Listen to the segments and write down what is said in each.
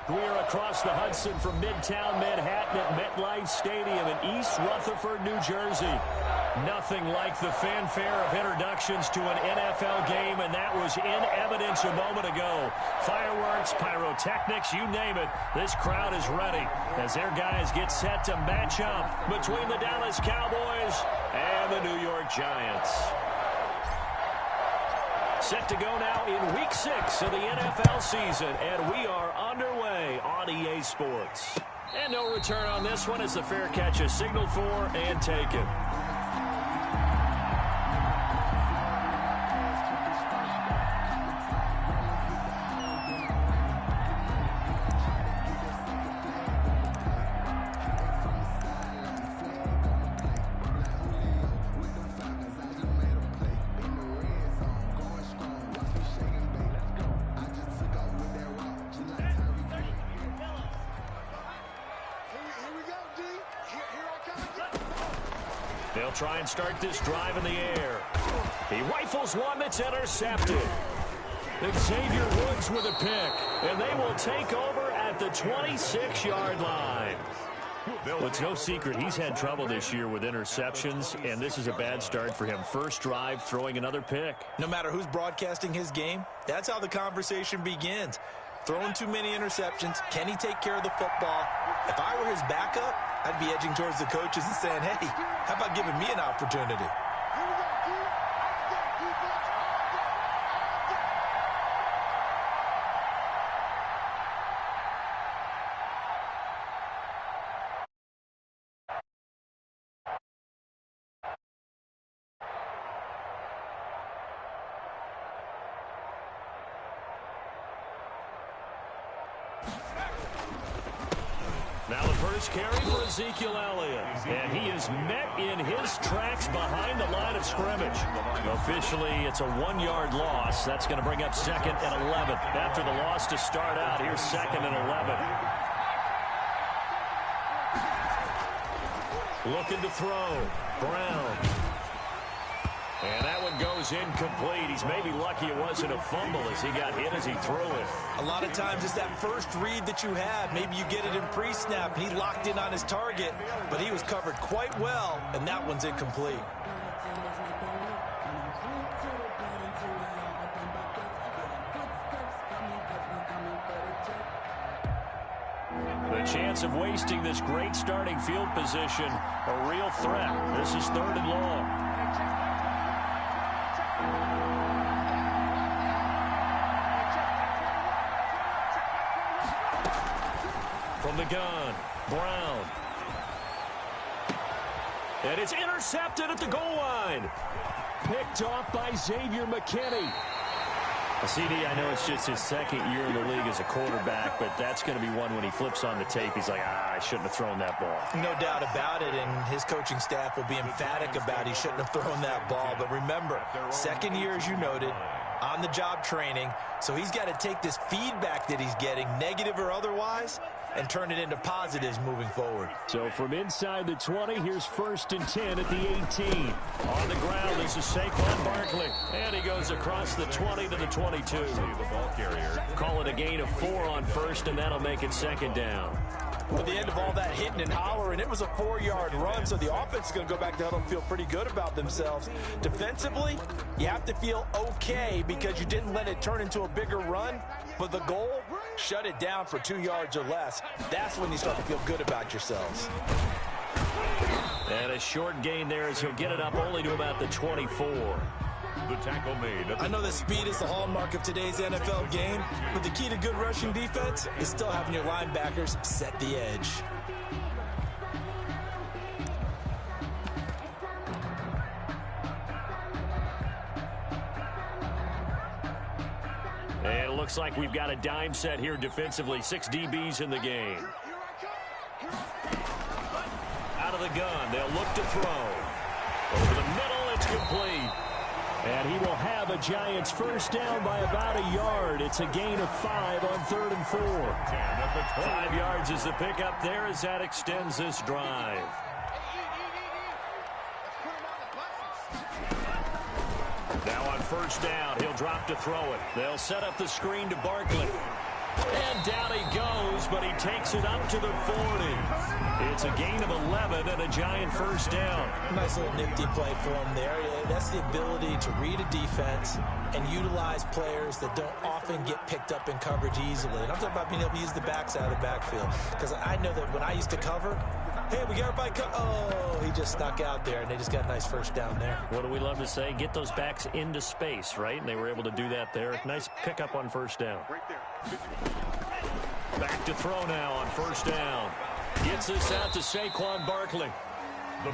We are across the Hudson from Midtown Manhattan at MetLife Stadium in East Rutherford, New Jersey. Nothing like the fanfare of introductions to an NFL game, and that was in evidence a moment ago. Fireworks, pyrotechnics, you name it. This crowd is ready as their guys get set to match up between the Dallas Cowboys and the New York Giants. Set to go now in Week 6 of the NFL season, and we are underway on EA Sports. And no return on this one as the fair catch is signaled for and taken. They'll try and start this drive in the air. He rifles one that's intercepted. Xavier Woods with a pick, and they will take over at the 26-yard line. Well, it's no secret he's had trouble this year with interceptions, and this is a bad start for him. First drive, throwing another pick. No matter who's broadcasting his game, that's how the conversation begins. Throwing too many interceptions. Can he take care of the football? If I were his backup, I'd be edging towards the coaches and saying, hey, how about giving me an opportunity? Now the first carry for Ezekiel Elliott. And he is met in his tracks behind the line of scrimmage. Officially, it's a 1-yard loss. That's going to bring up 2nd and 11. After the loss to start out, here's 2nd and 11. Looking to throw. Brown. And that one goes incomplete. He's maybe lucky it wasn't a fumble as he got hit as he threw it. A lot of times it's that first read that you had. Maybe you get it in pre-snap. He locked in on his target, but he was covered quite well, and that one's incomplete. The chance of wasting this great starting field position, a real threat. This is 3rd and long. From the gun, Brown. And it's intercepted at the goal line. Picked off by Xavier McKinney. CD, I know it's just his 2nd year in the league as a quarterback, but that's going to be one when he flips on the tape. He's like, I shouldn't have thrown that ball. No doubt about it, and his coaching staff will be emphatic about he shouldn't have thrown that ball. But remember, 2nd year, as you noted, on-the-job training, so he's got to take this feedback that he's getting, negative or otherwise, and turn it into positives moving forward. So from inside the 20, here's 1st and 10 at the 18. On the ground, this is Saquon Barkley. And he goes across the 20 to the 22. The ball carrier. Call it a gain of 4 on 1st, and that'll make it 2nd down. At the end of all that hitting and hollering, it was a 4-yard run, so the offense is going to go back to huddle and feel pretty good about themselves. Defensively, you have to feel okay because you didn't let it turn into a bigger run, but the goal, shut it down for 2 yards or less. That's when you start to feel good about yourselves. And a short gain there as he'll get it up only to about the 24. The tackle made. I know that speed is the hallmark of today's NFL game, but the key to good rushing defense is still having your linebackers set the edge. And it looks like we've got a dime set here defensively. 6 DBs in the game. Out of the gun, they'll look to throw. Over the middle, it's complete. And he will have a Giants first down by about a yard. It's a gain of 5 on 3rd and 4. 5 yards is the pickup there as that extends this drive. Now on first down, he'll drop to throw it. They'll set up the screen to Barkley. And down he goes but he takes it up to the 40. It's a gain of 11 and a Giant first down. Nice little nifty play for him there. That's the ability to read a defense and utilize players that don't often get picked up in coverage easily. And I'm talking about being able to use the backside of the backfield. Because I know that when I used to cover, hey, we got everybody oh, he just snuck out there, and they just got a nice first down there. What do we love to say? Get those backs into space, right? And they were able to do that there. Nice pickup on first down. Back to throw now on first down. Gets this out to Saquon Barkley.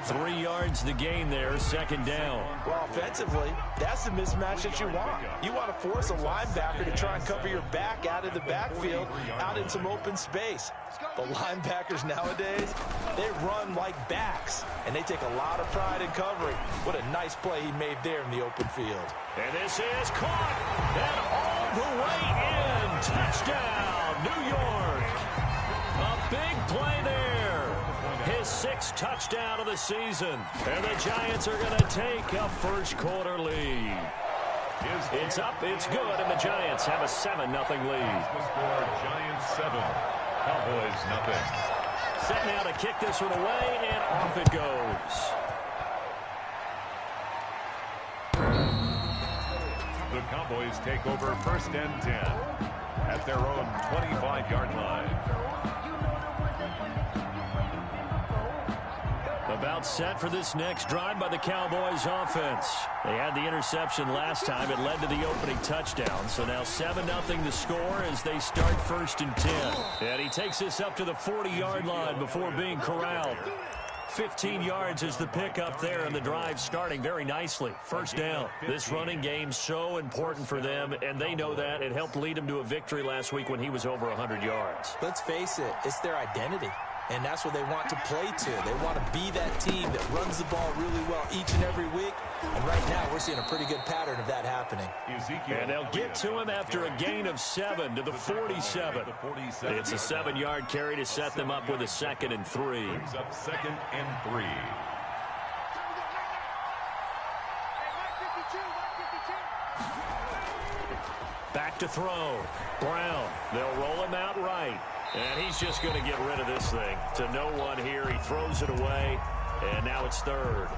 3 yards the gain there, second down. Well, offensively, that's the mismatch that you want. You want to force a linebacker to try and cover your back out of the backfield, out in some open space. The linebackers nowadays, they run like backs, and they take a lot of pride in covering. What a nice play he made there in the open field. And this is caught, and all the way in. Touchdown, New York. A big play there. His 6th touchdown of the season. And the Giants are going to take a first quarter lead. It's up, it's good, and the Giants have a 7-0 lead. Giants 7, Cowboys 0. Set now to kick this one away, and off it goes. The Cowboys take over first and 10 at their own 25-yard line. About set for this next drive by the Cowboys offense. They had the interception last time. It led to the opening touchdown. So now 7-0 the score as they start first and 10. And he takes this up to the 40-yard line before being corralled. 15 yards is the pickup there, and the drive starting very nicely. First down. This running game so important for them, and they know that. It helped lead them to a victory last week when he was over 100 yards. Let's face it, it's their identity. And that's what they want to play to. They want to be that team that runs the ball really well each and every week. And right now, we're seeing a pretty good pattern of that happening. And they'll get to him after a gain of 7 to the 47. It's a 7-yard carry to set them up with a 2nd and 3. Brings up 2nd and 3. Back to throw. Brown. They'll roll him out right. And he's just going to get rid of this thing. To no one here. He throws it away. And now it's 3rd.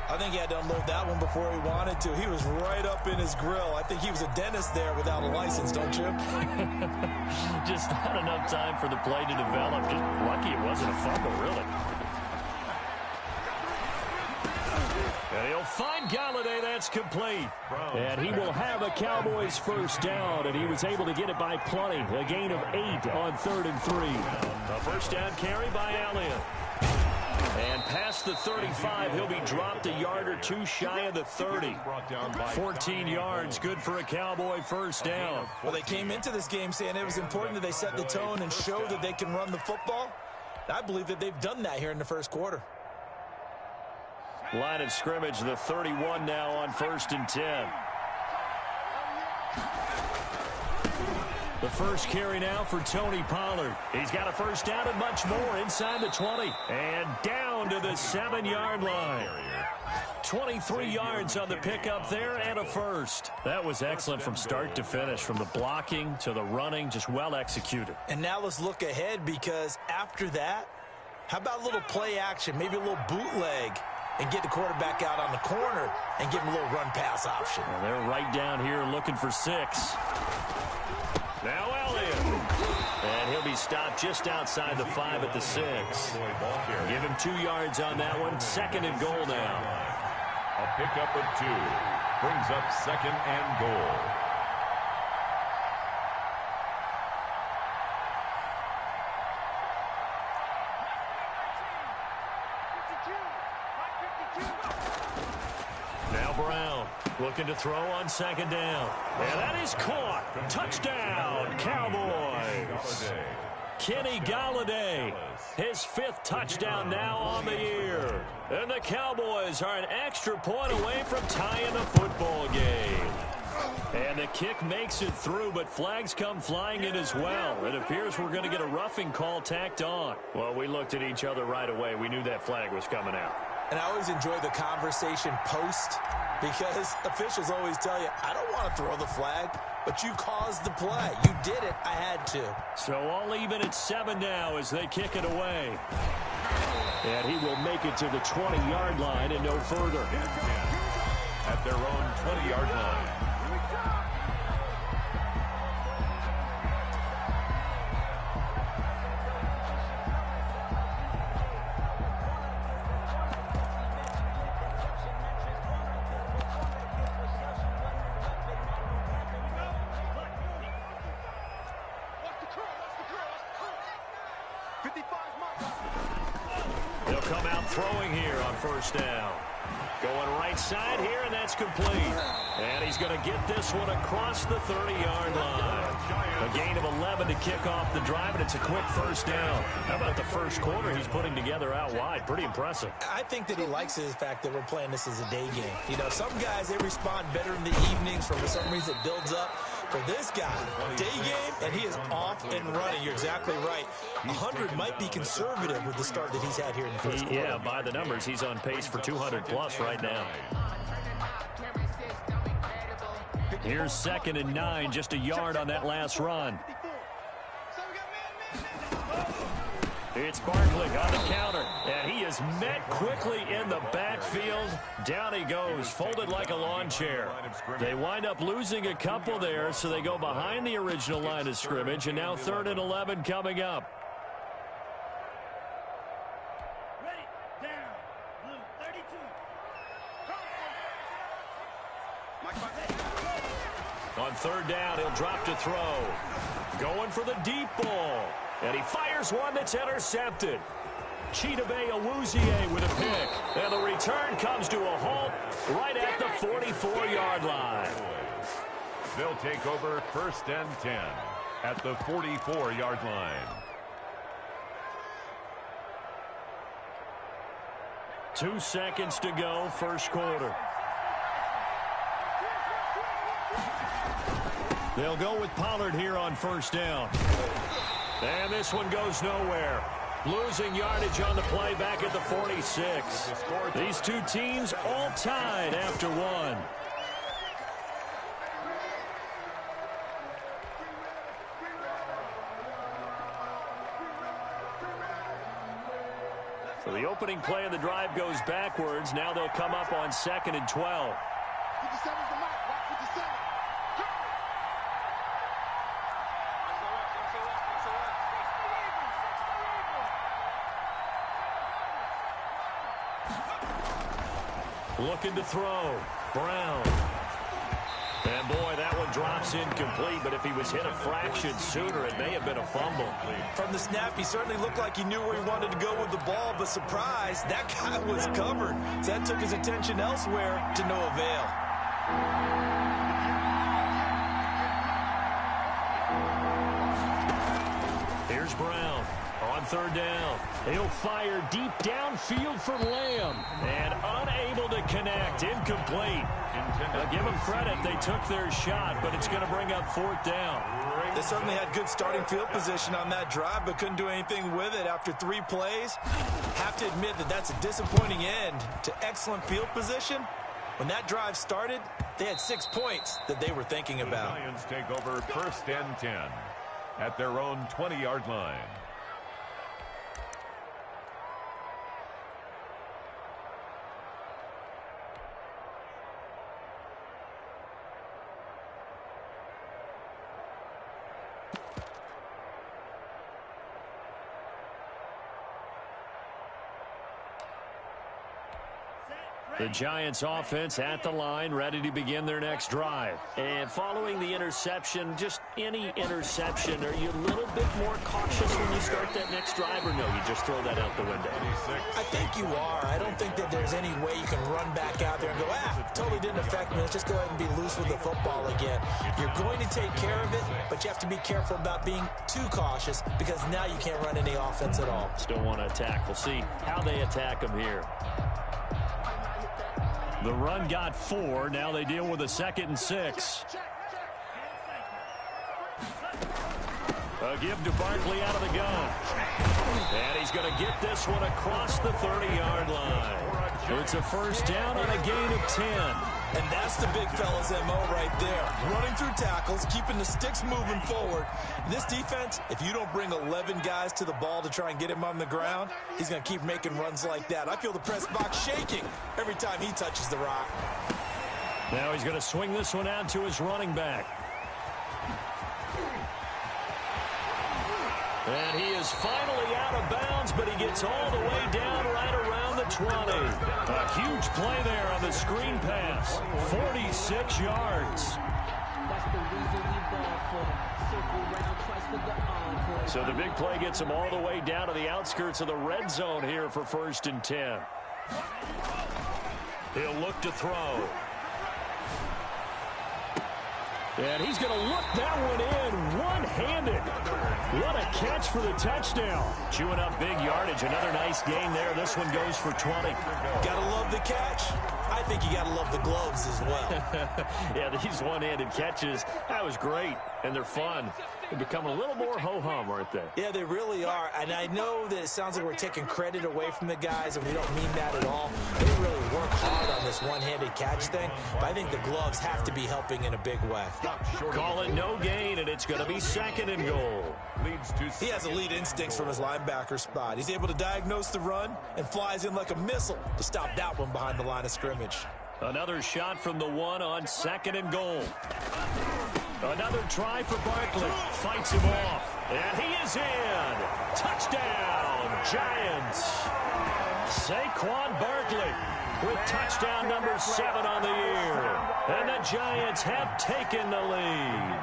I think he had to unload that one before he wanted to. He was right up in his grill. I think he was a dentist there without a license, don't you? Just not enough time for the play to develop. Just lucky it wasn't a fumble, really. And he'll find Galladay. That's complete. And he will have a Cowboys first down, and he was able to get it by plenty. A gain of 8 on 3rd and 3. A first down carry by Elliott. And past the 35, he'll be dropped a yard or 2 shy of the 30. 14 yards, good for a Cowboy first down. Well, they came into this game saying it was important that they set the tone and show that they can run the football. I believe that they've done that here in the first quarter. Line of scrimmage, the 31 now on 1st and 10. The first carry now for Tony Pollard. He's got a first down and much more inside the 20. And down to the 7-yard line. 23 yards on the pickup there and a first. That was excellent from start to finish, from the blocking to the running, just well executed. And now let's look ahead, because after that, how about a little play action, maybe a little bootleg, and get the quarterback out on the corner and give him a little run-pass option. And they're right down here looking for 6. Now Elliott. And he'll be stopped just outside the 5 at the 6. Give him 2 yards on that one. 2nd and goal now. A pickup of 2. Brings up 2nd and goal. Now Brown looking to throw on 2nd down. And that is caught. Touchdown, Cowboys. Kenny Galladay, his 5th touchdown now on the year. And the Cowboys are an extra point away from tying the football game. And the kick makes it through, but flags come flying in as well. It appears we're going to get a roughing call tacked on. Well, we looked at each other right away. We knew that flag was coming out. And I always enjoy the conversation post because officials always tell you, I don't want to throw the flag, but you caused the play. You did it. I had to. So all even at 7 now as they kick it away. And he will make it to the 20-yard line and no further. At their own 20-yard line. They'll come out throwing here on first down. Going right side here, and that's complete. And he's going to get this one across the 30-yard line. A gain of 11 to kick off the drive, and it's a quick first down. How about the first quarter he's putting together out wide? Pretty impressive. I think that he likes the fact that we're playing this as a day game. You know, some guys, they respond better in the evenings. For some reason, it builds up. For this guy, day game, and he is off and running. You're exactly right. 100 might be conservative with the start that he's had here in the first quarter. Yeah, by the numbers, he's on pace for 200-plus right now. Here's 2nd and 9, just a yard on that last run. It's Barkley on the counter, and he is met quickly in the backfield. Down he goes, folded like a lawn chair. They wind up losing a couple there, so they go behind the original line of scrimmage, and now 3rd and 11 coming up. On 3rd down, he'll drop to throw. Going for the deep ball. And he fires one that's intercepted. Chidobe Awuzie with a pick. And the return comes to a halt right at the 44-yard line. They'll take over 1st and 10 at the 44-yard line. 2 seconds to go, first quarter. They'll go with Pollard here on first down. And this one goes nowhere. Losing yardage on the play back at the 46. These two teams all tied after one. So the opening play of the drive goes backwards. Now they'll come up on 2nd and 12. Looking to throw. Brown. And boy, that one drops incomplete, but if he was hit a fraction sooner, it may have been a fumble. From the snap, he certainly looked like he knew where he wanted to go with the ball, but surprise, that guy was covered. So that took his attention elsewhere to no avail. Here's Brown on 3rd down. He'll fire deep downfield for Lamb. And unable to connect. Incomplete. Give them credit. They took their shot, but it's going to bring up 4th down. They certainly had good starting field position on that drive, but couldn't do anything with it after 3 plays. Have to admit that that's a disappointing end to excellent field position. When that drive started, they had 6 points that they were thinking about. The Lions take over 1st and 10 at their own 20-yard line. The Giants offense at the line, ready to begin their next drive. And following the interception, just any interception, are you a little bit more cautious when you start that next drive, or no, you just throw that out the window? I think you are. I don't think that there's any way you can run back out there and go, totally didn't affect me. Let's just go ahead and be loose with the football again. You're going to take care of it, but you have to be careful about being too cautious because now you can't run any offense at all. Still want to attack. We'll see how they attack them here. The run got 4. Now they deal with a 2nd and 6. A give to Barkley out of the gun. And he's he's going to get this one across the 30-yard line. It's a first down on a gain of 10. And that's the big fella's MO right there. Running through tackles, keeping the sticks moving forward. This defense, if you don't bring 11 guys to the ball to try and get him on the ground, he's going to keep making runs like that. I feel the press box shaking every time he touches the rock. Now he's going to swing this one out to his running back. And he is finally out of bounds, but he gets all the way down right around the 20. A huge play there on the screen pass. 46 yards. So the big play gets him all the way down to the outskirts of the red zone here for 1st and 10. He'll look to throw. And he's going to look that one in one-handed. What a catch for the touchdown. Chewing up big yardage. Another nice gain there. This one goes for 20. Gotta love the catch. I think you gotta love the gloves as well. Yeah, these one-handed catches, that was great. And they're fun. They're becoming a little more ho-hum, aren't they? Yeah, they really are. And I know that it sounds like we're taking credit away from the guys, and we don't mean that at all. They really work hard on this one-handed catch thing, but I think the gloves have to be helping in a big way. Call it no gain, and it's going to be 2nd and goal. He has elite instincts from his linebacker spot. He's able to diagnose the run and flies in like a missile to stop that one behind the line of scrimmage. Another shot from the 1 on 2nd and goal. Another try for Barkley. Fights him off. And he is in. Touchdown, Giants. Saquon Barkley with touchdown number 7 on the year. And the Giants have taken the lead.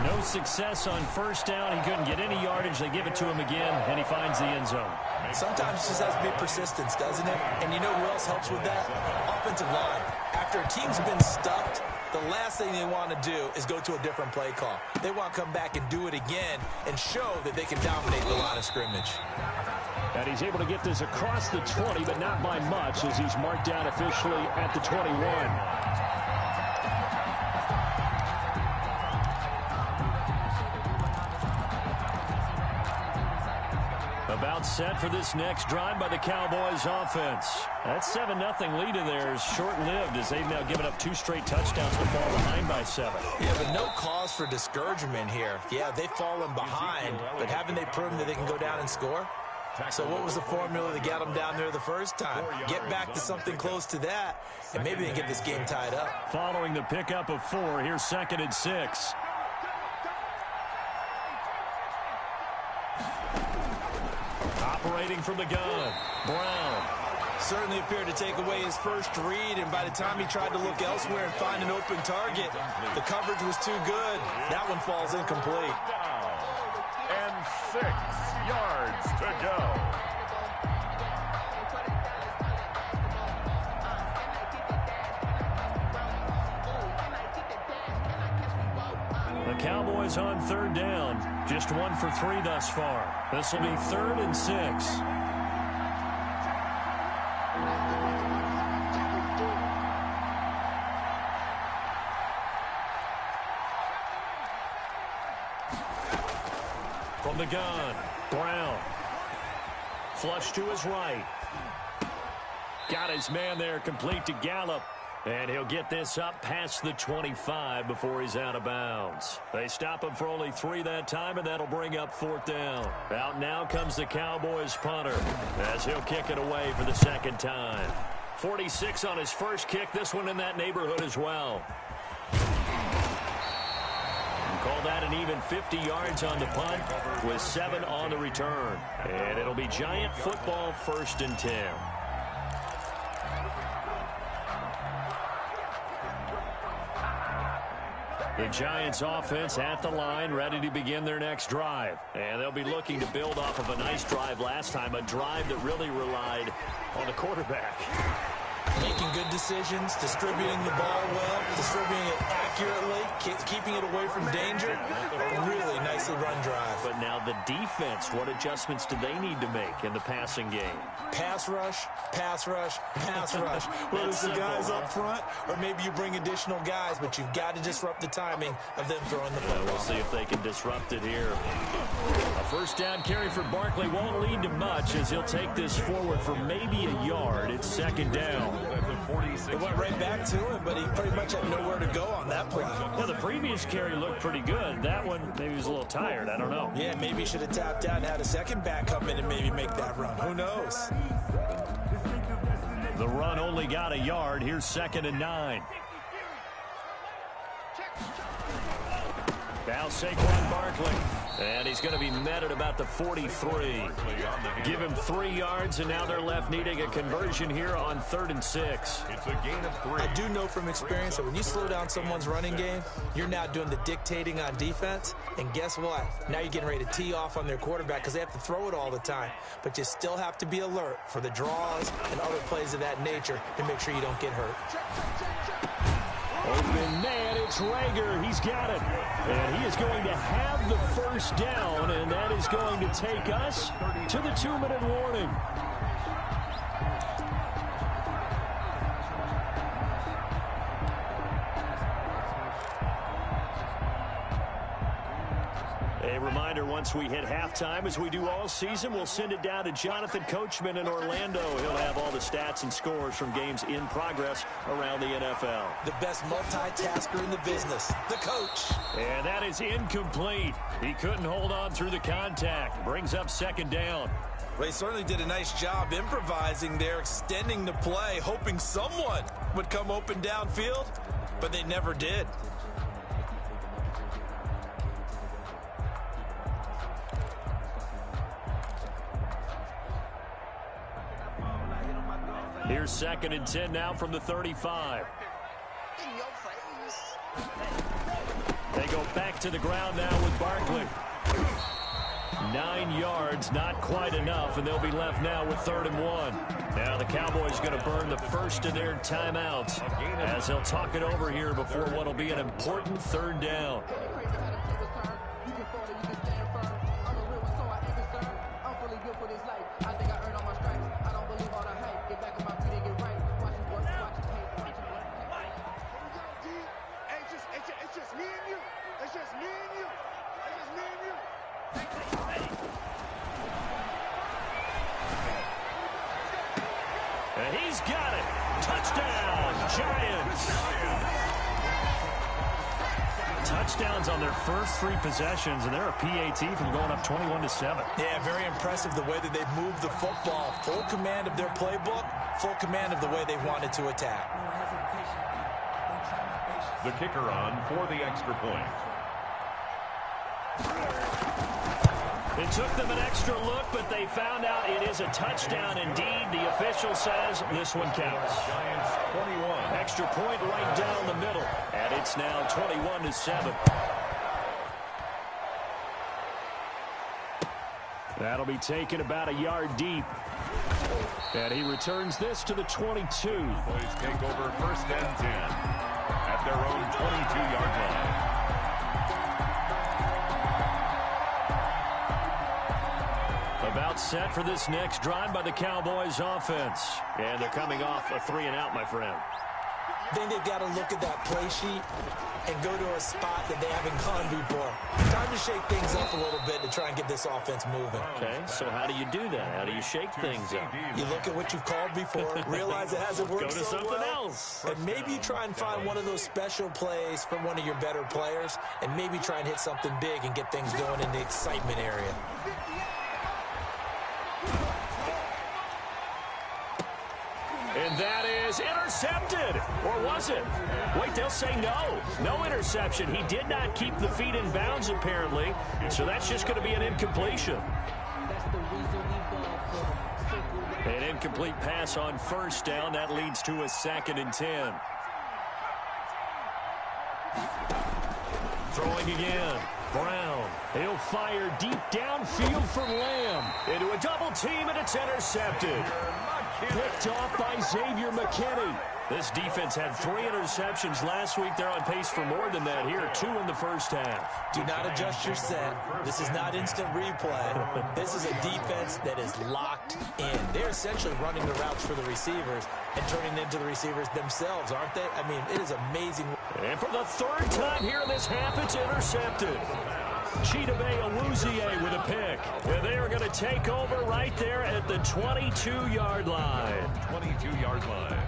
No success on 1st down. He couldn't get any yardage. They give it to him again, and he finds the end zone. Sometimes it just has to be persistence, doesn't it? And you know who else helps with that? Offensive line. After a team's been stuffed, the last thing they want to do is go to a different play call. They want to come back and do it again and show that they can dominate the line of scrimmage. And he's able to get this across the 20, but not by much, as he's marked down officially at the 21. About set for this next drive by the Cowboys offense. That 7-0 lead of theirs short-lived, as they've now given up 2 straight touchdowns to fall behind by 7. Yeah, but no cause for discouragement here. Yeah, they've fallen behind, but haven't they proven that they can go down and score? So what was the formula that got them down there the first time? Get back to something close to that, and maybe they can get this game tied up. Following the pickup of 4, here's 2nd and 6. Operating from the gun, Brown. Certainly appeared to take away his first read, and by the time he tried to look elsewhere and find an open target, the coverage was too good. That one falls incomplete. And 6 yards to go. The Cowboys on 3rd down. Just 1 for 3 thus far. This will be 3rd and 6. From the gun, Brown. Flush to his right. Got his man there, complete to Gallup. And he'll get this up past the 25 before he's out of bounds. They stop him for only 3 that time, and that'll bring up 4th down. Out now comes the Cowboys punter, as he'll kick it away for the 2nd time. 46 on his first kick, this one in that neighborhood as well. Call that an even 50 yards on the punt with 7 on the return. And it'll be Giant football, 1st and 10. The Giants offense at the line, ready to begin their next drive. And they'll be looking to build off of a nice drive last time, a drive that really relied on the quarterback. Making good decisions, distributing the ball well, distributing it accurately, keeping it away from danger. A really nicely run drive. But now the defense, what adjustments do they need to make in the passing game? Pass rush, pass rush, pass rush. Whether it's the guys up front or maybe you bring additional guys, but you've got to disrupt the timing of them throwing the football. We'll see if they can disrupt it here. A First down carry for Barkley won't lead to much as he'll take this forward for maybe a yard. It's second down. It went right back to him, but he pretty much had nowhere to go on that play. Well, the previous carry looked pretty good. That one, maybe he was a little tired. I don't know. Yeah, maybe he should have tapped out and had a second back come in and maybe make that run. Who knows? The run only got a yard. Here's 2nd and 9. Now Saquon Barkley. And he's going to be met at about the 43. Give him 3 yards, and now they're left needing a conversion here on 3rd and 6. It's a gain of 3. I do know from experience that when you slow down someone's running game, you're now doing the dictating on defense. And guess what? Now you're getting ready to tee off on their quarterback because they have to throw it all the time. But you still have to be alert for the draws and other plays of that nature to make sure you don't get hurt. Open man, it's Rager. He's got it. And he is going to have the first down, and that is going to take us to the 2-minute warning. A reminder, once we hit halftime, as we do all season, we'll send it down to Jonathan Coachman in Orlando. He'll have all the stats and scores from games in progress around the NFL. The best multitasker in the business, the coach. And that is incomplete. He couldn't hold on through the contact. Brings up 2nd down. Well, he certainly did a nice job improvising there, extending the play, hoping someone would come open downfield, but they never did. Here's 2nd and 10 now from the 35. They go back to the ground now with Barkley. 9 yards, not quite enough, and they'll be left now with 3rd and 1. Now the Cowboys going to burn the first of their timeouts as they'll talk it over here before what will be an important 3rd down. And he's got it. Touchdown, Giants. Touchdowns on their first 3 possessions, and they're a PAT from going up 21-7. Yeah, very impressive the way that they've moved the football. Full command of their playbook, full command of the way they wanted to attack. The kicker on for the extra point. It took them an extra look, but they found out it is a touchdown indeed. The official says this one counts. Giants 21. Extra point right down the middle, and it's now 21-7. That'll be taken about a yard deep. And he returns this to the 22. Boys take over 1st and 10 at their own 22-yard line. About set for this next drive by the Cowboys offense. And they're coming off a 3-and-out, my friend. I think they've got to look at that play sheet and go to a spot that they haven't gone before. Time to shake things up a little bit to try and get this offense moving. Okay, so how do you do that? How do you shake things up? You look at what you've called before, realize it hasn't worked Go to so something well, else. and maybe you try and find one of those special plays from one of your better players, and maybe try and hit something big and get things going in the excitement area. And that is intercepted. Or was it? Wait, they'll say no. No interception. He did not keep the feet in bounds, apparently. So that's just going to be an incompletion. An incomplete pass on 1st down. That leads to a 2nd and 10. Throwing again. Brown. He'll fire deep downfield for Lamb. Into a double team, and it's intercepted. Picked off by Xavier McKinney. This defense had 3 interceptions last week. They're on pace for more than that here. 2 in the first half. Do not adjust your set. This is not instant replay. This is a defense that is locked in. They're essentially running the routes for the receivers and turning into the receivers themselves, aren't they? I mean, it is amazing. And for the 3rd time here in this half, it's intercepted. Chidobe Awuzie with a pick. And they are going to take over right there at the 22-yard line. 22-yard line.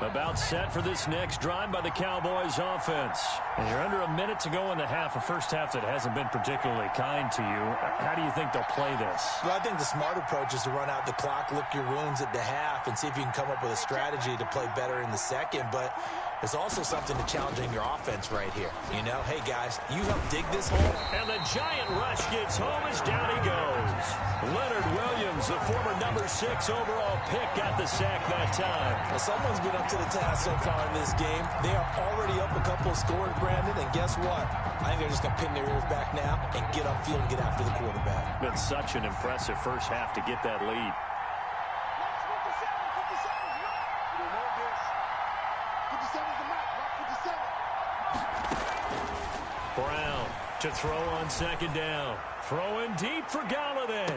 About set for this next drive by the Cowboys offense. And you're under a minute to go in the half, a first half that hasn't been particularly kind to you. How do you think they'll play this? Well, I think the smart approach is to run out the clock, lick your wounds at the half, and see if you can come up with a strategy to play better in the second. But there's also something to challenging your offense right here. You know, hey, guys, you help dig this hole. And the giant rush gets home as down he goes. Leonard Williams, the former number 6 overall pick, got the sack that time. Well, someone's been up to the task so far in this game. They are already up a couple of scores, Brandon, and guess what? I think they're just going to pin their ears back now and get upfield and get after the quarterback. Been such an impressive first half to get that lead. Brown to throw on second down. Throwing deep for Galladay.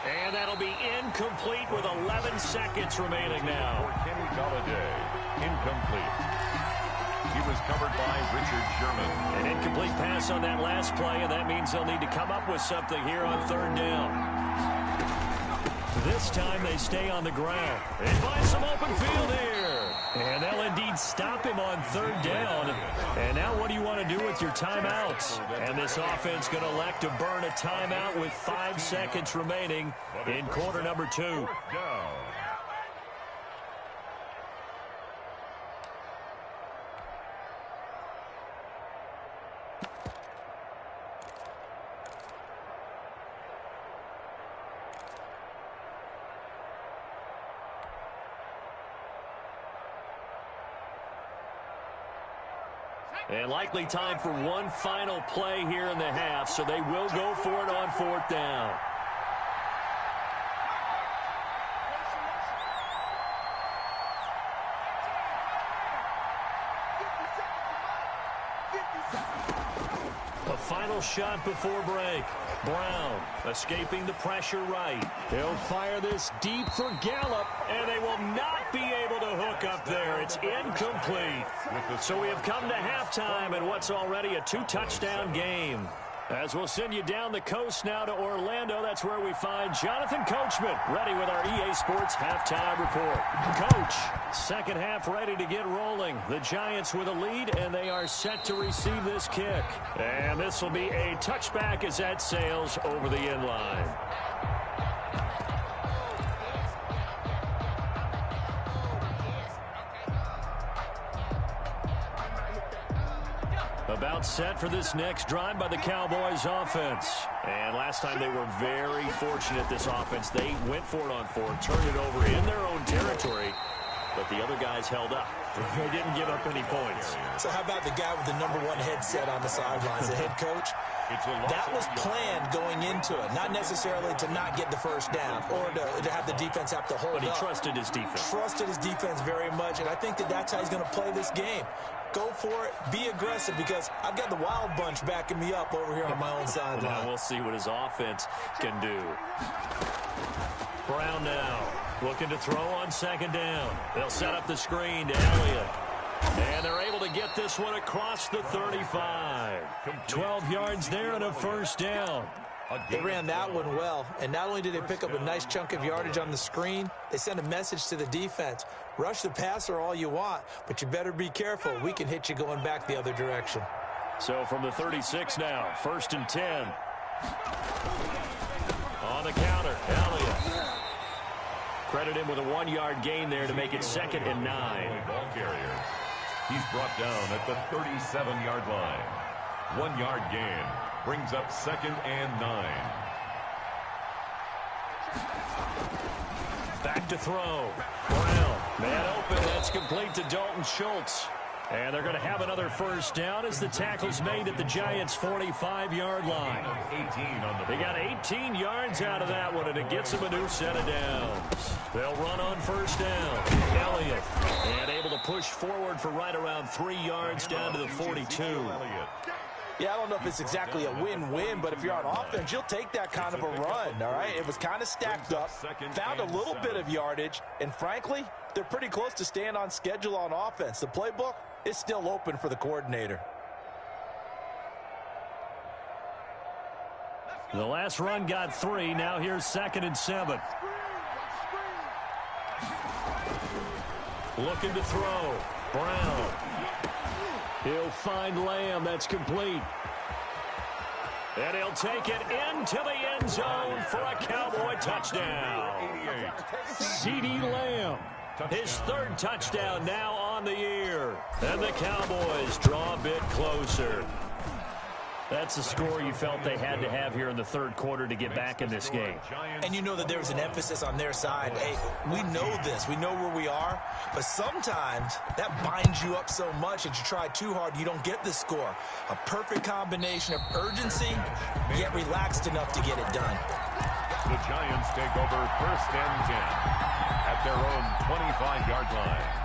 And that'll be incomplete with 11 seconds remaining now. For Kenny Galladay, incomplete. He was covered by Richard Sherman. An incomplete pass on that last play, and that means they'll need to come up with something here on third down. This time they stay on the ground. They find some open field here. And they'll indeed stop him on third down. And now what do you want to do with your timeouts? And this offense going to elect to burn a timeout with 5 seconds remaining in quarter number 2. Down. And likely time for one final play here in the half, so they will go for it on fourth down. A final shot before break. Brown escaping the pressure right. He'll fire this deep for Gallup, and they will not be able to hook up there. It's incomplete. So we have come to halftime in what's already a 2-touchdown game. As we'll send you down the coast now to Orlando, that's where we find Jonathan Coachman ready with our EA Sports halftime report. Coach, second half ready to get rolling. The Giants with a lead, and they are set to receive this kick. And this will be a touchback as that sails over the end line. About set for this next drive by the Cowboys offense. And last time they were very fortunate, this offense. They went for it on fourth, turned it over in their own territory, but the other guys held up. They didn't give up any points. So how about the guy with the #1 headset on the sidelines, the head coach? That was planned going into it, not necessarily to not get the first down or to have the defense have to hold up. But he trusted his defense. Trusted his defense very much, and I think that's how he's going to play this game. Go for it, be aggressive, because I've got the Wild Bunch backing me up over here on my own sideline. Now we'll see what his offense can do. Brown now looking to throw on second down. They'll set up the screen to Elliott. And they're able to get this one across the 35. 12 yards there and a first down. They ran that one well, and not only did they pick up a nice chunk of yardage on the screen, they sent a message to the defense. Rush the passer all you want, but you better be careful. We can hit you going back the other direction. So from the 36 now, 1st and 10. On the counter, Elliott. Credit him with a 1-yard gain there to make it 2nd and 9. Ball carrier. He's brought down at the 37-yard line. 1-yard gain brings up 2nd and 9. Back to throw. Brown, man open. That's complete to Dalton Schultz. And they're going to have another first down as the tackle's made at the Giants' 45-yard line. 18 on the They got 18 yards out of that one, and it gets them a new set of downs. They'll run on first down. Elliott, and able to push forward for right around 3 yards down to the 42. Yeah, I don't know if it's exactly a win-win, but if you're on offense, you'll take that kind of a run, all right? It was kind of stacked up, found a little bit of yardage, and frankly, they're pretty close to staying on schedule on offense. The playbook is still open for the coordinator. The last run got 3. Now here's 2nd and 7. Looking to throw. Brown. He'll find Lamb. That's complete. And he'll take it into the end zone for a Cowboy touchdown. CeeDee Lamb, his 3rd touchdown now on the year. And the Cowboys draw a bit closer. That's the score you felt they had to have here in the 3rd quarter to get back in this game. And you know that there was an emphasis on their side. Hey, we know this. We know where we are. But sometimes that binds you up so much that you try too hard, you don't get the score. A perfect combination of urgency, yet relaxed enough to get it done. The Giants take over 1st and 10 at their own 25-yard line.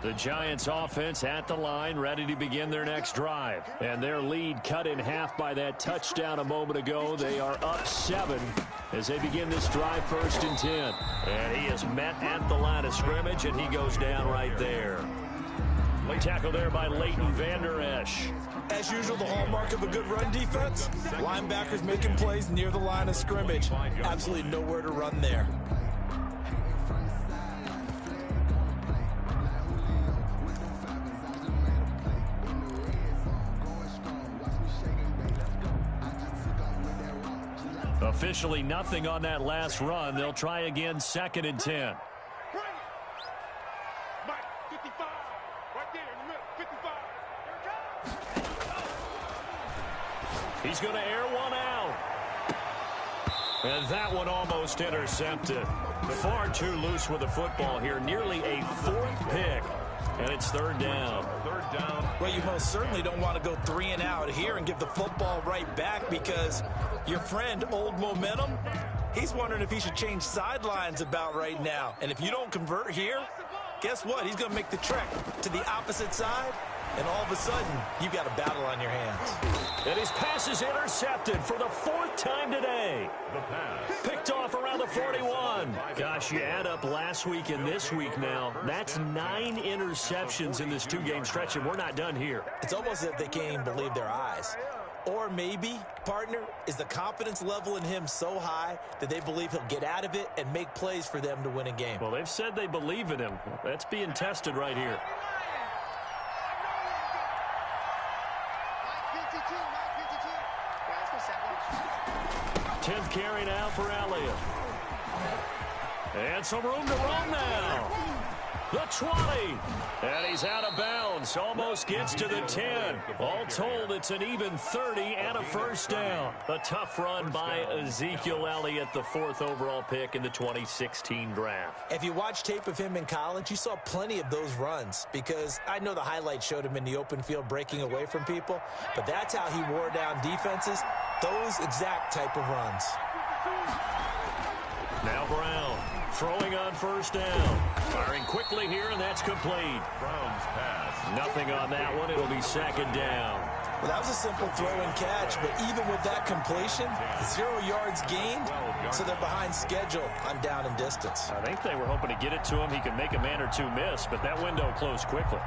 The Giants offense at the line, ready to begin their next drive. And their lead cut in half by that touchdown a moment ago. They are up 7 as they begin this drive 1st and 10. And he is met at the line of scrimmage, and he goes down right there. Tackle there by Leighton Vander Esch. As usual, the hallmark of a good run defense, linebackers making plays near the line of scrimmage. Absolutely nowhere to run there. Officially nothing on that last run. They'll try again 2nd and 10. He's going to air one out. And that one almost intercepted. Far too loose with the football here. Nearly a 4th pick. And it's 3rd down. 3rd down. Well, you most certainly don't want to go 3 and out here and give the football right back, because your friend, Old Momentum, he's wondering if he should change sidelines about right now. And if you don't convert here, guess what? He's going to make the trek to the opposite side, and all of a sudden, you've got a battle on your hands. And his pass is intercepted for the 4th time today. The pass. Picked off around the 41. Gosh, you add up last week and this week now. That's 9 interceptions in this 2-game stretch, and we're not done here. It's almost as if they can't even believe their eyes. Or maybe, partner, is the confidence level in him so high that they believe he'll get out of it and make plays for them to win a game. Well, they've said they believe in him. That's being tested right here. 10th carry now for Elliott. And some room to run now. The 20. And he's out of bounds. Almost gets to the 10. All told, it's an even 30 and a 1st down. A tough run by Ezekiel Elliott, the 4th overall pick in the 2016 draft. If you watch tape of him in college, you saw plenty of those runs, because I know the highlights showed him in the open field breaking away from people, but that's how he wore down defenses, those exact type of runs. Now Brown throwing on 1st down. Firing quickly here, and that's complete. Brown's pass. Nothing on that one. It'll be 2nd down. Well, that was a simple throw and catch, but even with that completion, 0 yards gained, so they're behind schedule on down and distance. I think they were hoping to get it to him. He could make a man or two miss, but that window closed quickly.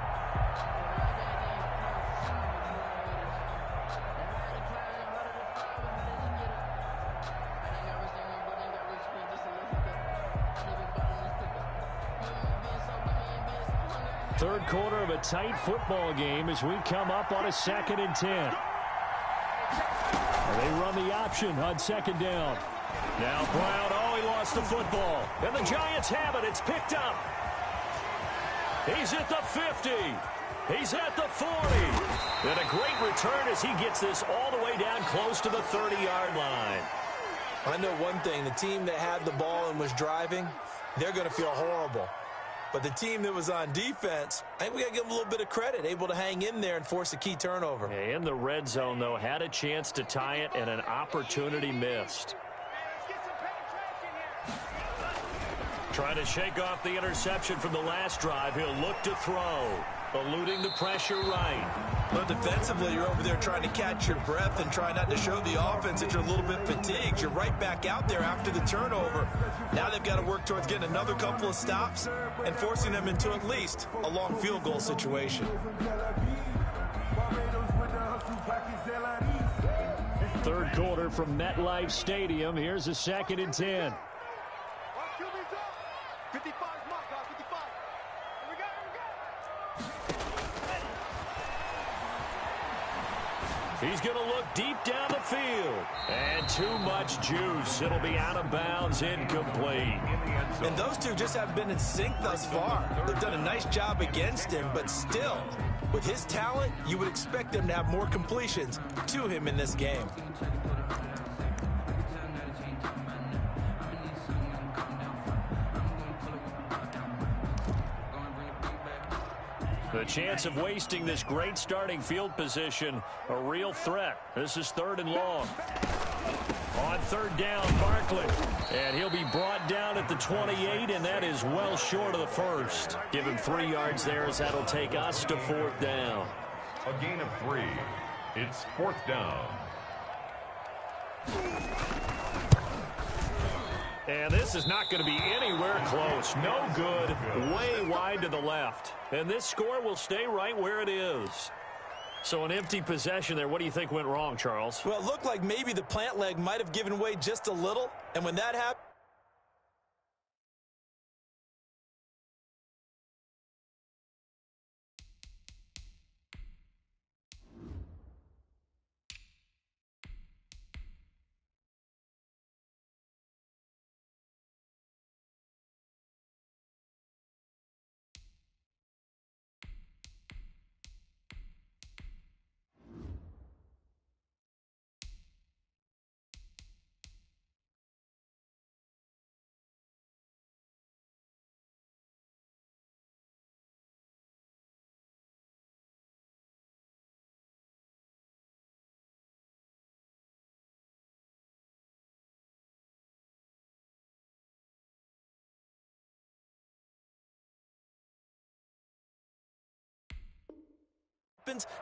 Third quarter of a tight football game as we come up on a 2nd and 10. They run the option on 2nd down. Now Brown, he lost the football. And the Giants have it. It's picked up. He's at the 50. He's at the 40. And a great return as he gets this all the way down close to the 30-yard line. I know one thing. The team that had the ball and was driving, they're going to feel horrible. But the team that was on defense, I think we got to give them a little bit of credit, able to hang in there and force a key turnover. Yeah, in the red zone, though, had a chance to tie it and an opportunity missed. Trying to shake off the interception from the last drive. He'll look to throw. eluding the pressure right. But defensively, you're over there trying to catch your breath and try not to show the offense that you're a little bit fatigued. You're right back out there after the turnover. Now they've got to work towards getting another couple of stops and forcing them into at least a long field goal situation. Third quarter from MetLife Stadium. Here's a 2nd and 10. He's going to look deep down the field. And too much juice. It'll be out of bounds, incomplete. And those two just haven't been in sync thus far. They've done a nice job against him, but still, with his talent, you would expect them to have more completions to him in this game. The chance of wasting this great starting field position, a real threat. This is 3rd and long. On 3rd down, Barkley. And he'll be brought down at the 28, and that is well short of the first. Give him 3 yards there as that'll take us to 4th down. A gain of 3. It's 4th down. And this is not going to be anywhere close. No good. Way wide to the left. And this score will stay right where it is. So an empty possession there. What do you think went wrong, Charles? Well, it looked like maybe the plant leg might have given way just a little. And when that happened,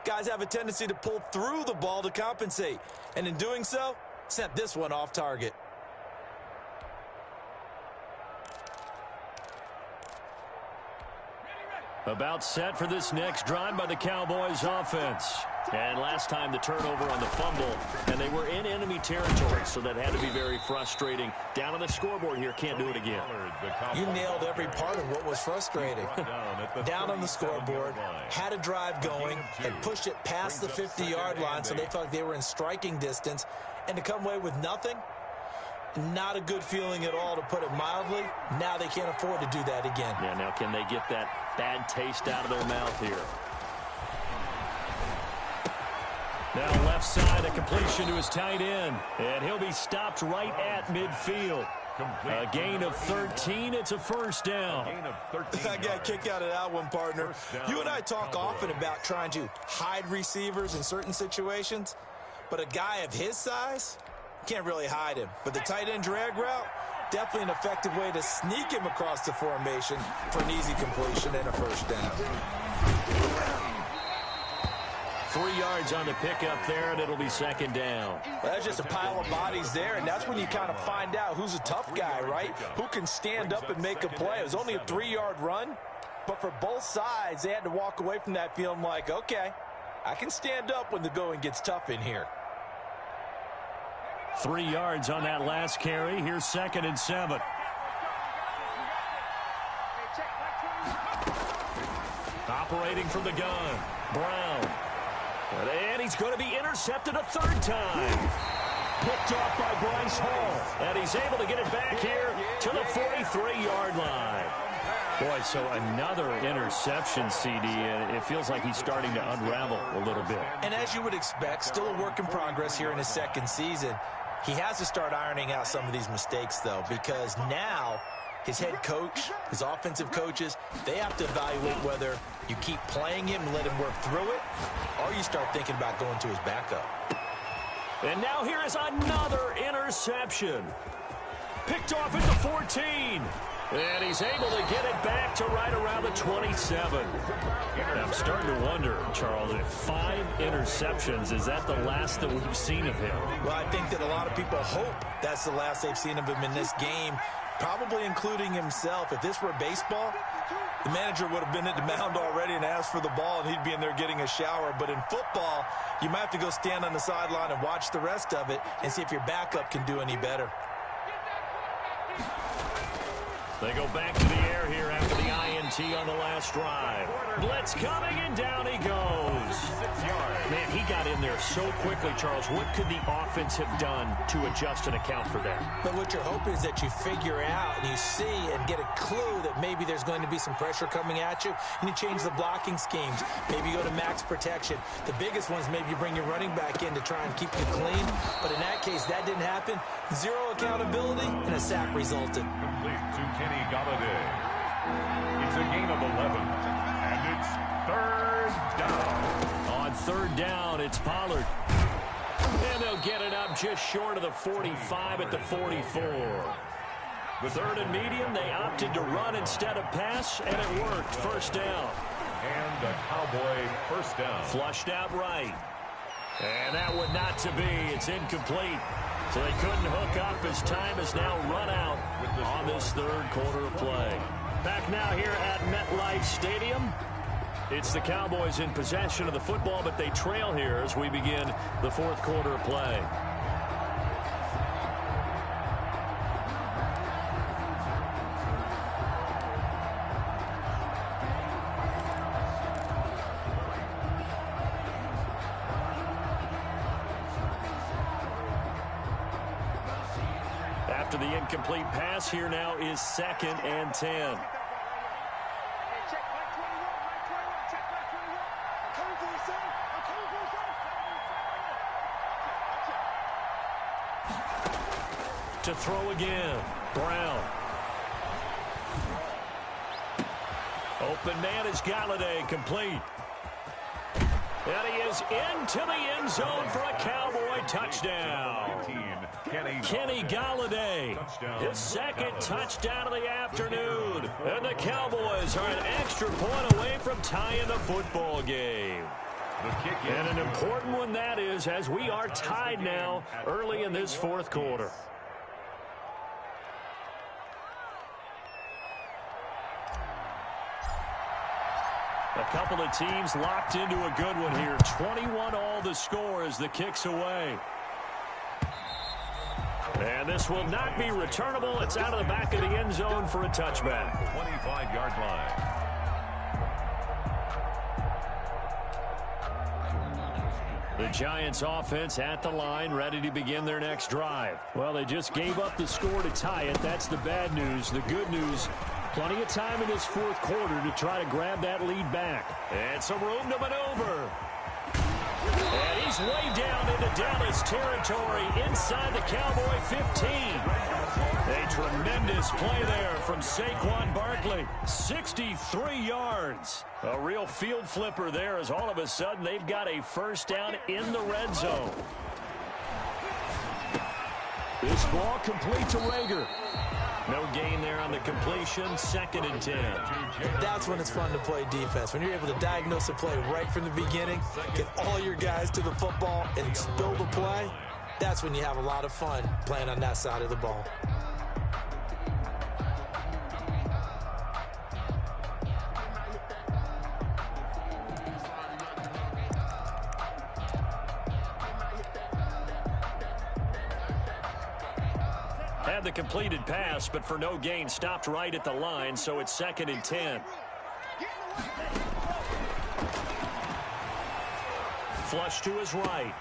guys have a tendency to pull through the ball to compensate. And in doing so, sent this one off target. About set for this next drive by the Cowboys offense. And last time the turnover on the fumble, and they were in enemy territory, so that had to be very frustrating. Down on the scoreboard here, can't do it again. You nailed every part of what was frustrating. Down on the scoreboard, had a drive going, and pushed it past the 50-yard line, so they felt like they were in striking distance. And to come away with nothing, not a good feeling at all, to put it mildly. Now they can't afford to do that again. Yeah, now can they get that bad taste out of their mouth here? Now left side, a completion to his tight end. And he'll be stopped right at midfield. A gain of 13. It's a 1st down. I got a kick out of that one, partner. You and I talk often about trying to hide receivers in certain situations. But a guy of his size, can't really hide him. But the tight end drag route, definitely an effective way to sneak him across the formation for an easy completion and a 1st down. 3 yards on the pickup there, and it'll be 2nd down. Well, that's just a pile of bodies there, and that's when you kind of find out who's a tough guy, right? Who can stand up and make a play. It was only a 3-yard run, but for both sides, they had to walk away from that feeling like, okay, I can stand up when the going gets tough in here. 3 yards on that last carry. Here's 2nd and 7. Operating from the gun, Brown. And he's going to be intercepted a 3rd time. Picked off by Bryce Hall. And he's able to get it back here to the 43-yard line. Boy, so another interception, CD, and it feels like he's starting to unravel a little bit. And as you would expect, still a work in progress here in his 2nd season. He has to start ironing out some of these mistakes, though, because now his head coach, his offensive coaches, they have to evaluate whether you keep playing him and let him work through it, or you start thinking about going to his backup. And now here is another interception. Picked off at the 14. And he's able to get it back to right around the 20. 27. I'm starting to wonder, Charles, if 5 interceptions, is that the last that we've seen of him? Well, I think that a lot of people hope that's the last they've seen of him in this game, probably including himself. If this were baseball, the manager would have been at the mound already and asked for the ball, and he'd be in there getting a shower. But in football, you might have to go stand on the sideline and watch the rest of it and see if your backup can do any better. They go back to the air here after the INT on the last drive. Blitz coming, and down he goes. Man, he got in there so quickly, Charles. What could the offense have done to adjust and account for that? But what you're hoping is that you figure out and you see and get a clue that maybe there's going to be some pressure coming at you, and you change the blocking schemes. Maybe you go to max protection. The biggest one is maybe you bring your running back in to try and keep you clean. But in that case, that didn't happen. Zero accountability, and a sack resulted. Complete to Kenny Galladay. It's a gain of 11, and it's 3rd down. On 3rd down, it's Pollard. And they'll get it up just short of the 45 at the 44. The 3rd and medium, they opted to run instead of pass, and it worked. 1st down. And the Cowboy 1st down. Flushed out right. And that would not to be. It's incomplete. So they couldn't hook up as time has now run out on this 3rd quarter of play. Back now here at MetLife Stadium. It's the Cowboys in possession of the football, but they trail here as we begin the 4th quarter of play. After the incomplete pass, here now is 2nd and 10. To throw again, Brown. Open man is Galladay, complete. And he is into the end zone for a Cowboy touchdown. Kenny Galladay, his 2nd touchdown of the afternoon. And the Cowboys are an extra point away from tying the football game. And an important one that is, as we are tied now early in this 4th quarter. A couple of teams locked into a good one here. 21 all the score as the kick's away. And this will not be returnable. It's out of the back of the end zone for a touchback. 25-yard line. The Giants offense at the line, ready to begin their next drive. Well, they just gave up the score to tie it. That's the bad news. The good news, plenty of time in this 4th quarter to try to grab that lead back. And some room to maneuver. And he's way down into Dallas territory inside the Cowboy 15. A tremendous play there from Saquon Barkley. 63 yards. A real field flipper there as all of a sudden they've got a 1st down in the red zone. This ball complete to Rager. No gain there on the completion. 2nd and 10. That's when it's fun to play defense. When you're able to diagnose a play right from the beginning, get all your guys to the football, and spill the play, that's when you have a lot of fun playing on that side of the ball. Had the completed pass, but for no gain, stopped right at the line, so it's 2nd and 10. Flush to his right,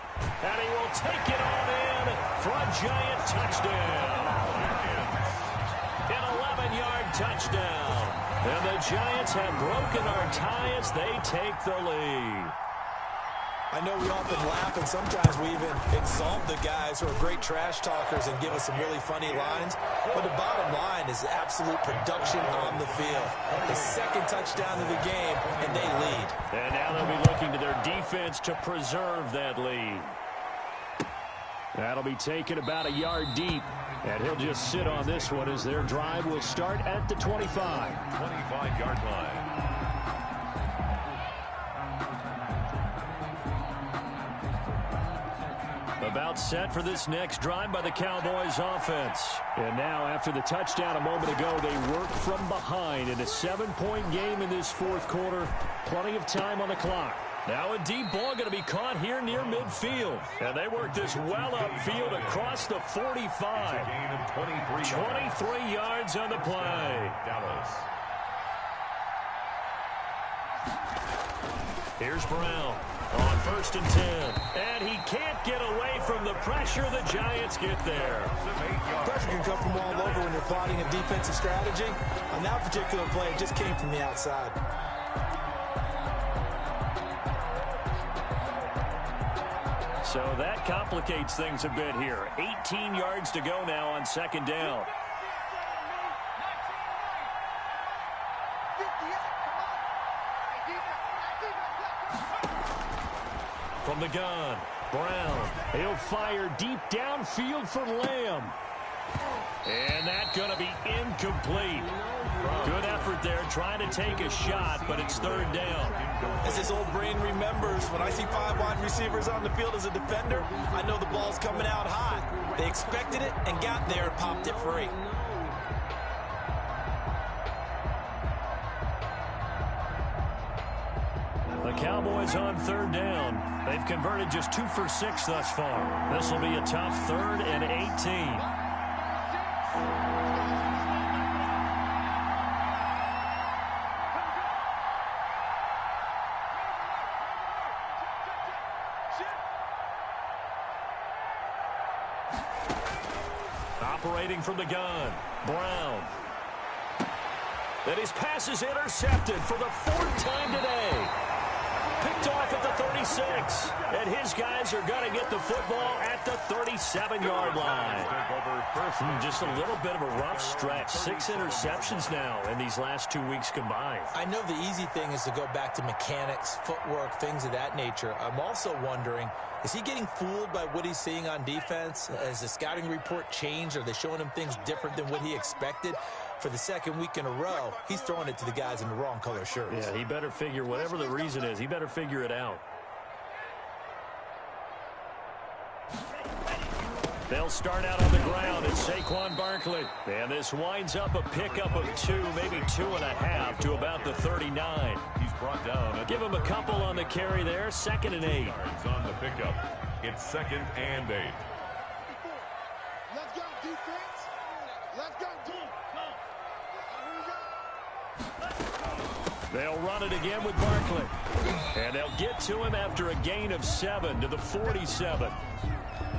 and he will take it on in for a Giant touchdown. An 11-yard touchdown. And the Giants have broken our tie as they take the lead. I know we often laugh, and sometimes we even exalt the guys who are great trash talkers and give us some really funny lines. But the bottom line is absolute production on the field. The 2nd touchdown of the game, and they lead. And now they'll be looking to their defense to preserve that lead. That'll be taken about a yard deep. And he'll just sit on this one as their drive will start at the 25. 25-yard line. About set for this next drive by the Cowboys offense. And now after the touchdown a moment ago, they work from behind in a 7-point game in this fourth quarter. Plenty of time on the clock. Now a deep ball going to be caught here near midfield. And they work this well upfield across the 45. Gain of 23 yards on the play. Dallas. Here's Brown on 1st and 10. And he can't get away from the pressure. The Giants get there. Pressure can come from all over when you're plotting a defensive strategy. On that particular play, it just came from the outside. So that complicates things a bit here. 18 yards to go now on 2nd down. From the gun, Brown. He'll fire deep downfield for Lamb. And that's going to be incomplete. Good effort there trying to take a shot, but it's 3rd down. As his old brain remembers, when I see 5 wide receivers on the field as a defender, I know the ball's coming out hot. They expected it and got there and popped it free. The Cowboys on 3rd down. They've converted just 2 for 6 thus far. This will be a tough 3rd and 18. Operating from the gun, Brown. And his pass is intercepted for the 4th time today. Picked off at the 36. And his guys are going to get the football at the 37-yard line. Just a little bit of a rough stretch. 6 interceptions now in these last 2 weeks combined. I know the easy thing is to go back to mechanics, footwork, things of that nature. I'm also wondering, is he getting fooled by what he's seeing on defense? Has the scouting report changed? Are they showing him things different than what he expected? For the 2nd week in a row, he's throwing it to the guys in the wrong color shirts. Yeah, he better figure, whatever the reason is, he better figure it out. They'll start out on the ground. It's Saquon Barkley. And this winds up a pickup of 2, maybe 2.5 to about the 39. He's brought down. Give him a couple on the carry there. 2nd and 8. Yards on the pickup. It's 2nd and 8. Let's go, defense. Let's go, defense. They'll run it again with Barkley. And they'll get to him after a gain of 7 to the 47.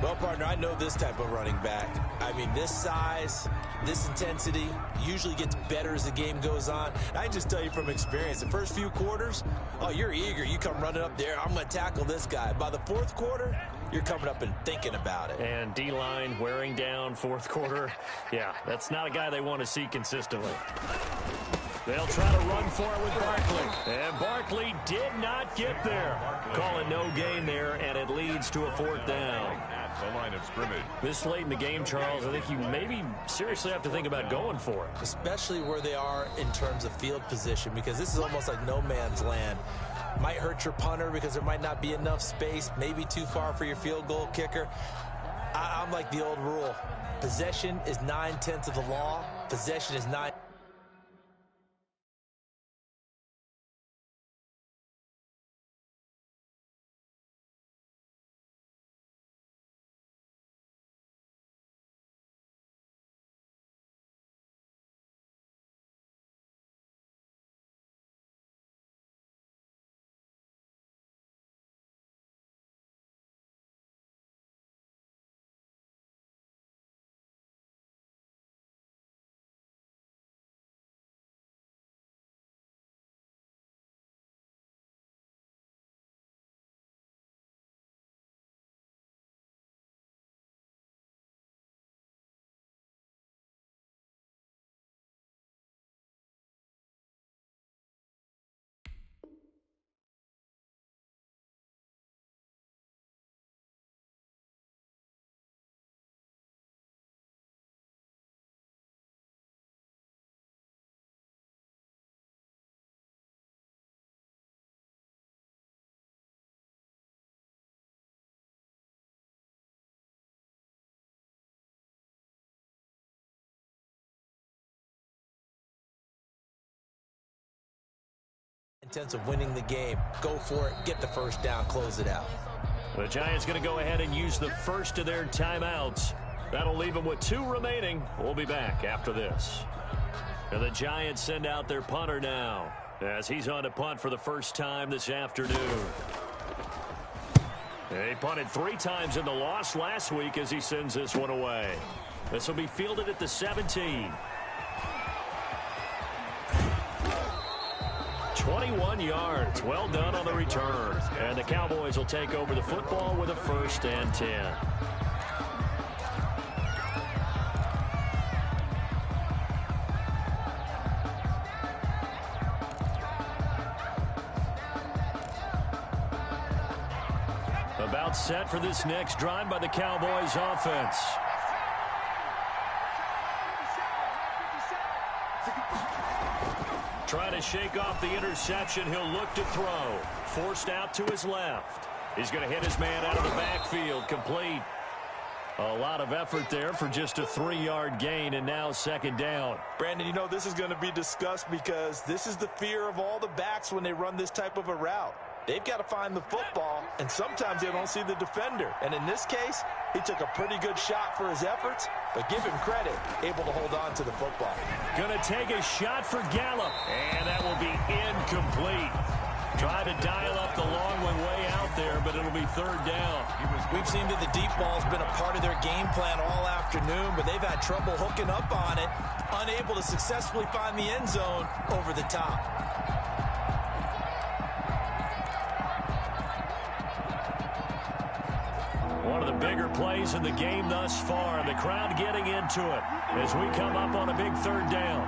Well, partner, I know this type of running back. I mean, this size, this intensity usually gets better as the game goes on. And I just tell you from experience, the first few quarters, oh, you're eager. You come running up there, I'm going to tackle this guy. By the 4th quarter, you're coming up and thinking about it. And D-line wearing down 4th quarter. Yeah, that's not a guy they want to see consistently. They'll try to run for it with Barkley. And Barkley did not get there. Call it no gain there, and it leads to a 4th down. At the line of scrimmage. This late in the game, Charles, I think you maybe seriously have to think about going for it. Especially where they are in terms of field position, because this is almost like no man's land. Might hurt your punter because there might not be enough space, maybe too far for your field goal kicker. I'm like the old rule. Possession is 9/10 of the law. Possession is 9. Sense of winning the game. Go for it, get the first down, close it out. The Giants going to go ahead and use the first of their timeouts. That'll leave them with 2 remaining. We'll be back after this. And the Giants send out their punter now, as he's on to punt for the first time this afternoon. He punted 3 times in the loss last week as he sends this one away. This will be fielded at the 17. 21 yards. Well done on the return. And the Cowboys will take over the football with a 1st and 10. About set for this next drive by the Cowboys offense. Trying to shake off the interception. He'll look to throw. Forced out to his left. He's going to hit his man out of the backfield. Complete. A lot of effort there for just a 3-yard gain, and now 2nd down. Brandon, you know this is going to be discussed because this is the fear of all the backs when they run this type of a route. They've got to find the football, and sometimes they don't see the defender. And in this case, he took a pretty good shot for his efforts, but give him credit, able to hold on to the football. Going to take a shot for Gallup, and that will be incomplete. Try to dial up the long one way out there, but it'll be 3rd down. We've seen that the deep ball's been a part of their game plan all afternoon, but they've had trouble hooking up on it, unable to successfully find the end zone over the top. One of the bigger plays in the game thus far. The crowd getting into it as we come up on a big 3rd down.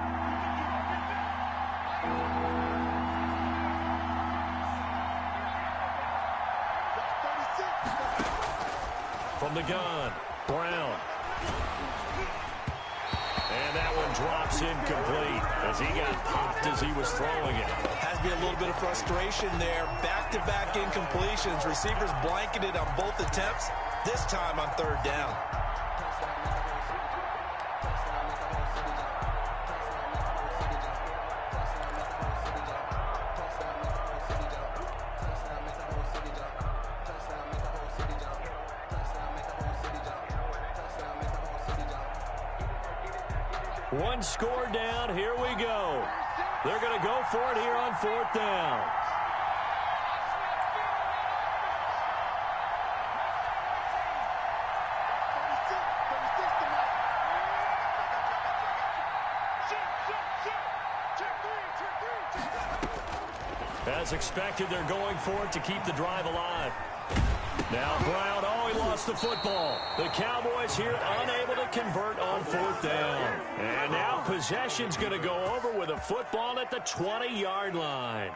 From the gun, Brown. And that one drops incomplete as he got popped as he was throwing it. Has to be a little bit of frustration there. Back-to-back incompletions. Receivers blanketed on both attempts, this time on 3rd down. One score down. Here we go. They're going to go for it here on 4th down. As expected, they're going for it to keep the drive alive. Now Brown, he lost the football. The Cowboys here unable to convert on 4th down. And now possession's going to go over with a football at the 20-yard line.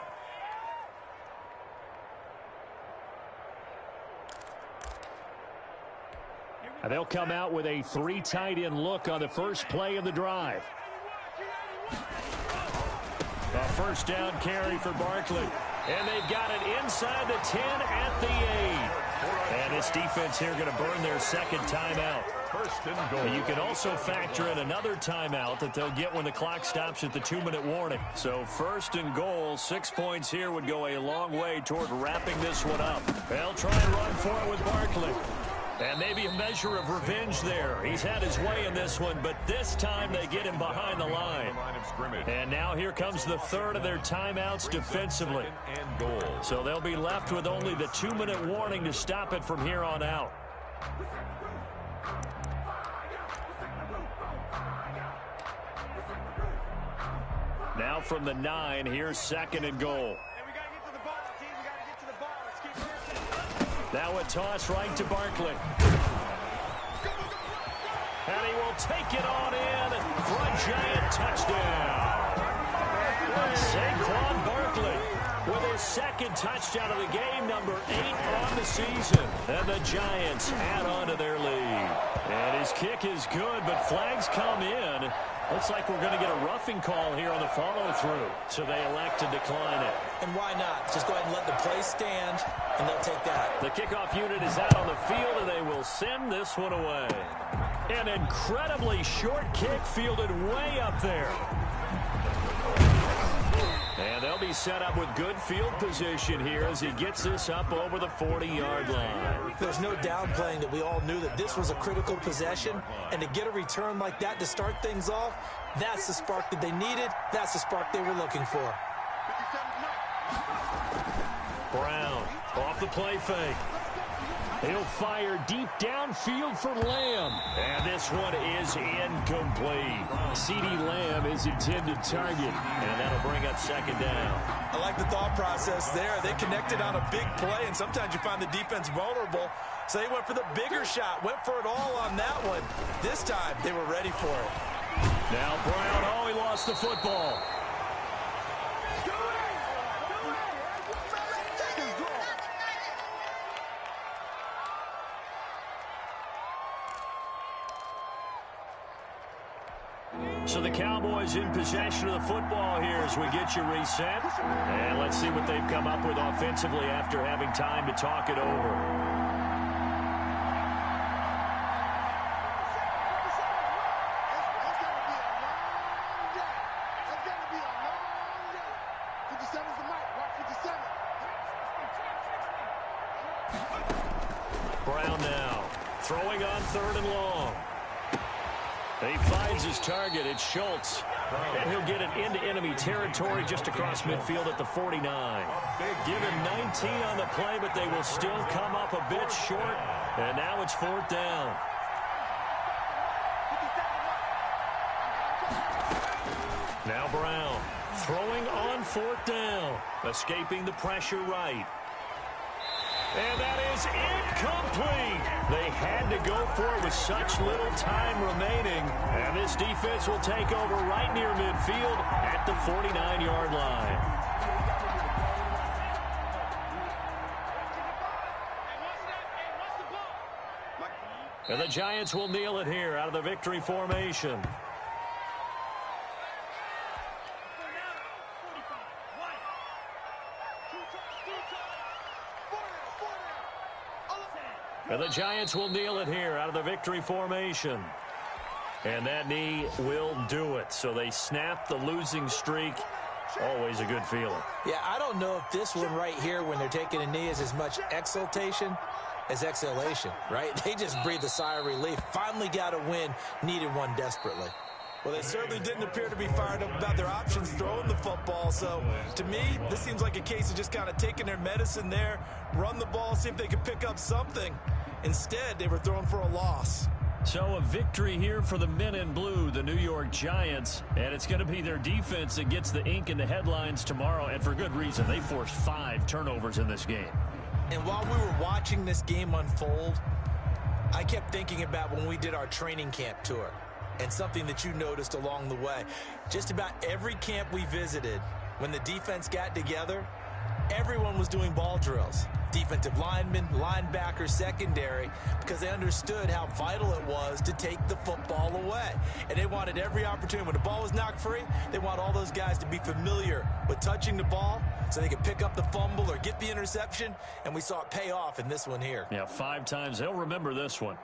And they'll come out with a 3 tight end look on the first play of the drive. A 1st down carry for Barkley. And they've got it inside the 10 at the 8. And this defense here going to burn their 2nd timeout. 1st and goal. You can also factor in another timeout that they'll get when the clock stops at the 2-minute warning. So 1st and goal, 6 points here would go a long way toward wrapping this one up. They'll try and run for it with Barkley. And maybe a measure of revenge there. He's had his way in this one, but this time they get him behind the line. And now here comes the 3rd of their timeouts defensively. So they'll be left with only the 2-minute warning to stop it from here on out. Now from the 9, here's 2nd and goal. Now a toss right to Barkley. And he will take it on in for a Giant touchdown. Saquon Barkley with his 2nd touchdown of the game, number 8 on the season. And the Giants add on to their lead. And his kick is good, but flags come in. Looks like we're going to get a roughing call here on the follow-through. So they elect to decline it. And why not? Just go ahead and let the play stand, and they'll take that. The kickoff unit is out on the field, and they will send this one away. An incredibly short kick fielded way up there. And they'll They'll be set up with good field position here as he gets this up over the 40-yard line. There's no downplaying that we all knew that this was a critical possession, and to get a return like that to start things off, that's the spark that they needed. That's the spark they were looking for. Brown off the play fake. He'll fire deep downfield for Lamb. And this one is incomplete. CeeDee Lamb is intended target. And that'll bring up second down. I like the thought process there. They connected on a big play, and sometimes you find the defense vulnerable. So they went for the bigger shot, went for it all on that one. This time, they were ready for it. Now Brown, oh, he lost the football. So the Cowboys in possession of the football here as we get you reset. And let's see what they've come up with offensively after having time to talk it over. Brown now throwing on 3rd and long. He finds his target. It's Schultz. And he'll get it into enemy territory just across midfield at the 49. Given 19 on the play, but they will still come up a bit short. And now it's 4th down. Now Brown throwing on 4th down. Escaping the pressure right. And that is incomplete. They had to go for it with such little time remaining. And this defense will take over right near midfield at the 49-yard line. And the Giants will kneel it here out of the victory formation. And the Giants will kneel it here out of the victory formation. And that knee will do it. So they snap the losing streak. Always a good feeling. Yeah, I don't know if this one right here, when they're taking a knee, is as much exultation as exhalation, right? They just breathe a sigh of relief. Finally got a win, needed one desperately. Well, they certainly didn't appear to be fired up about their options throwing the football. So, to me, this seems like a case of just kind of taking their medicine there, run the ball, see if they could pick up something. Instead, they were throwing for a loss. So a victory here for the men in blue, the New York Giants. And it's going to be their defense that gets the ink in the headlines tomorrow. And for good reason. They forced 5 turnovers in this game. And while we were watching this game unfold, I kept thinking about when we did our training camp tour. And something that you noticed along the way. Just about every camp we visited, when the defense got together, everyone was doing ball drills. Defensive linemen, linebackers, secondary, because they understood how vital it was to take the football away. And they wanted every opportunity. When the ball was knocked free, they want all those guys to be familiar with touching the ball so they could pick up the fumble or get the interception. And we saw it pay off in this one here. Yeah, 5 times. They'll remember this one.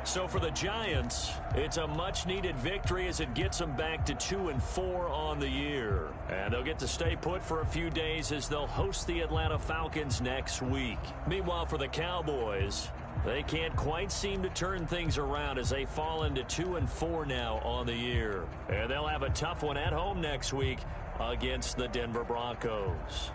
So for the Giants, it's a much-needed victory as it gets them back to 2-4 on the year. And they'll get to stay put for a few days as they'll host the Atlanta Falcons next week. Meanwhile, for the Cowboys, they can't quite seem to turn things around as they fall into 2-4 now on the year. And they'll have a tough one at home next week against the Denver Broncos.